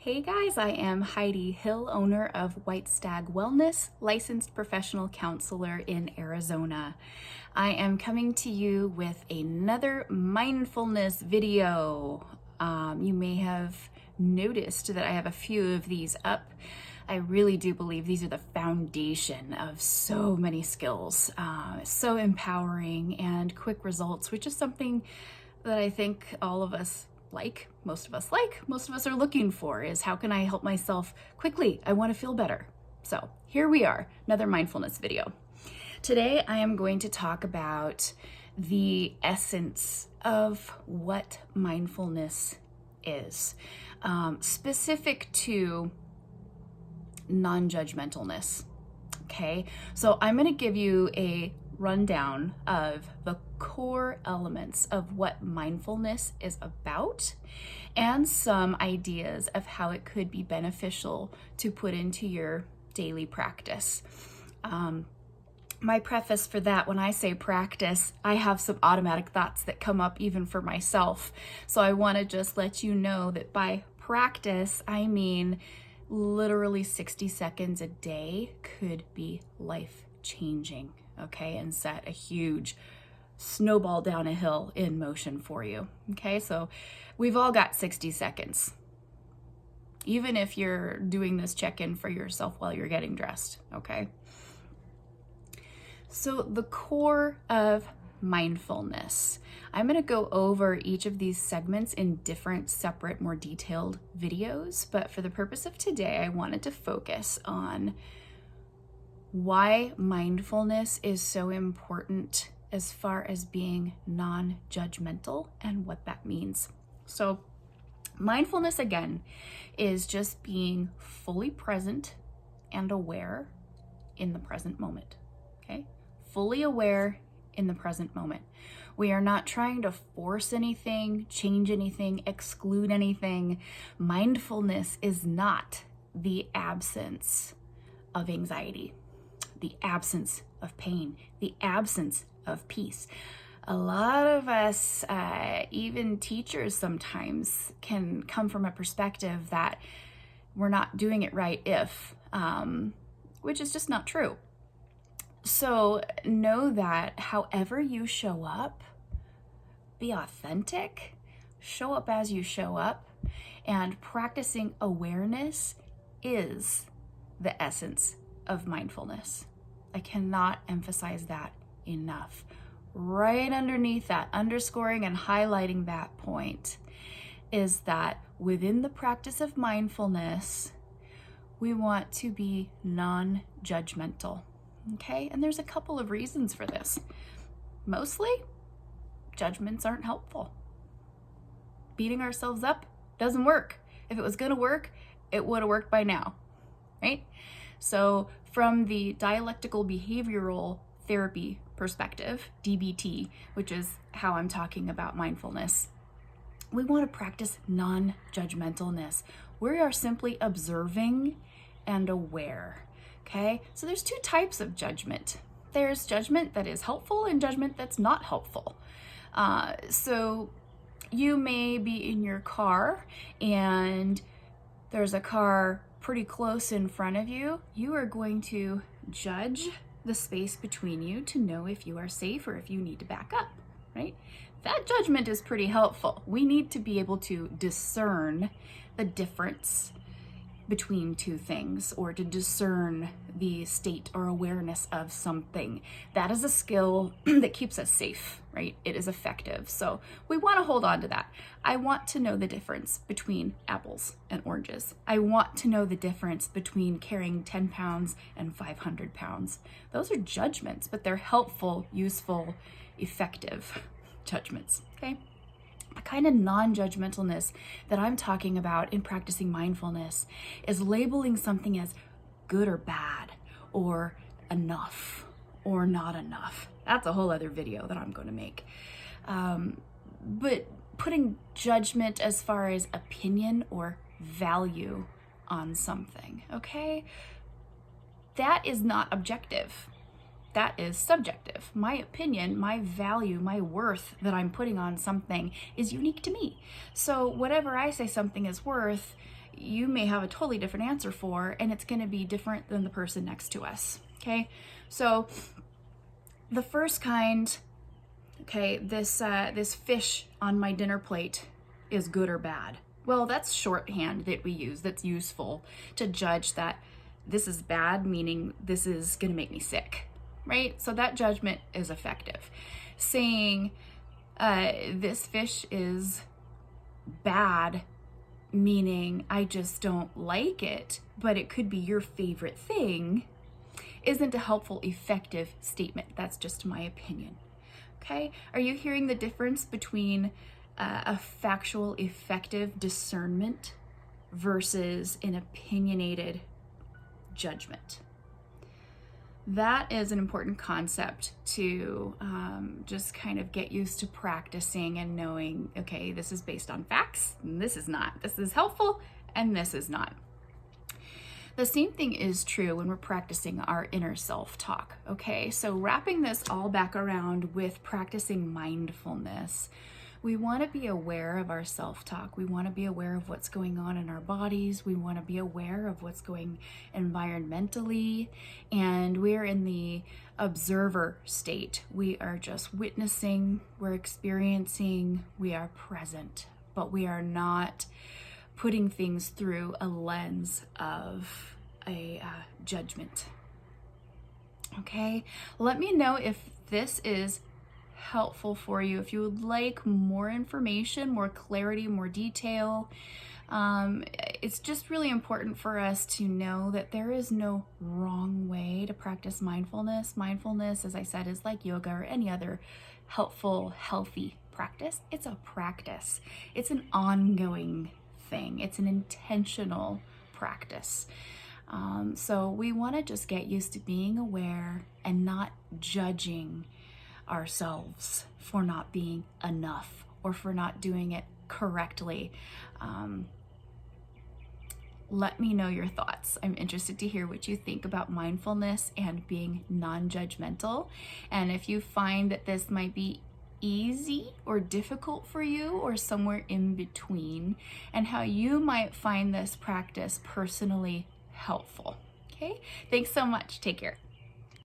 Hey guys, I am Heidi Hill, owner of White Stag Wellness, licensed professional counselor in Arizona. I am coming to you with another mindfulness video. You may have noticed that I have a few of these up. I really do believe these are the foundation of so many skills, so empowering and quick results, which is something that I think all of us most of us are looking for, is how can I help myself quickly? I want to feel better. So here we are, another mindfulness video. Today I am going to talk about the essence of what mindfulness is, specific to non-judgmentalness. Okay, so I'm going to give you a rundown of the core elements of what mindfulness is about and some ideas of how it could be beneficial to put into your daily practice. My preface for that, when I say practice, I have some automatic thoughts that come up even for myself. So I want to just let you know that by practice, I mean literally 60 seconds a day could be life-changing, okay, and set a huge snowball down a hill in motion for you, okay? So we've all got 60 seconds, even if you're doing this check-in for yourself while you're getting dressed, okay? So the core of mindfulness. I'm going to go over each of these segments in different, separate, more detailed videos, but for the purpose of today, I wanted to focus on why mindfulness is so important as far as being non-judgmental and what that means. So mindfulness, again, is just being fully present and aware in the present moment, okay? Fully aware in the present moment. We are not trying to force anything, change anything, exclude anything. Mindfulness is not the absence of anxiety, the absence of pain, the absence of peace. A lot of us, even teachers sometimes, can come from a perspective that we're not doing it right which is just not true. So know that however you show up, be authentic, show up as you show up, and practicing awareness is the essence of mindfulness. I cannot emphasize that enough. Right underneath that, underscoring and highlighting that point, is that within the practice of mindfulness, we want to be non-judgmental. Okay, and there's a couple of reasons for this. Mostly, judgments aren't helpful. Beating ourselves up doesn't work. If it was going to work, it would have worked by now, right? So from the dialectical behavioral therapy perspective, DBT, which is how I'm talking about mindfulness, we want to practice non-judgmentalness. We are simply observing and aware. Okay, so there's two types of judgment. There's judgment that is helpful and judgment that's not helpful. So you may be in your car and there's a car pretty close in front of you. You are going to judge the space between you to know if you are safe or if you need to back up, right? That judgment is pretty helpful. We need to be able to discern the difference between two things, or to discern the state or awareness of something. That is a skill that keeps us safe, right? It is effective. So we want to hold on to that. I want to know the difference between apples and oranges. I want to know the difference between carrying 10 pounds and 500 pounds. Those are judgments, but they're helpful, useful, effective judgments, okay? The kind of non-judgmentalness that I'm talking about in practicing mindfulness is labeling something as good or bad, or enough, or not enough. That's a whole other video that I'm going to make. But putting judgment as far as opinion or value on something, okay? That is not objective. That is subjective. My opinion, my value, my worth that I'm putting on something is unique to me. So whatever I say something is worth, you may have a totally different answer for, and it's going to be different than the person next to us. Okay, so the first kind, okay, this fish on my dinner plate is good or bad. Well, that's shorthand that we use that's useful to judge that this is bad, meaning this is going to make me sick, right? So that judgment is effective. Saying this fish is bad, meaning I just don't like it, but it could be your favorite thing, isn't a helpful, effective statement. That's just my opinion. Okay? Are you hearing the difference between a factual, effective discernment versus an opinionated judgment? That is an important concept to just kind of get used to practicing and knowing, okay, this is based on facts, and this is not. This is helpful, and this is not. The same thing is true when we're practicing our inner self-talk, okay? So wrapping this all back around with practicing mindfulness, we want to be aware of our self-talk. We want to be aware of what's going on in our bodies. We want to be aware of what's going environmentally, and we're in the observer state. We are just witnessing, we're experiencing, we are present, but we are not putting things through a lens of a judgment. Okay, let me know if this is helpful for you. If you would like more information, more clarity, more detail, it's just really important for us to know that there is no wrong way to practice mindfulness. Mindfulness, as I said, is like yoga or any other helpful, healthy practice. It's a practice. It's an ongoing thing. It's an intentional practice. So we want to just get used to being aware and not judging ourselves for not being enough or for not doing it correctly. Let me know your thoughts. I'm interested to hear what you think about mindfulness and being non-judgmental. And if you find that this might be easy or difficult for you or somewhere in between, and how you might find this practice personally helpful. Okay, thanks so much. Take care.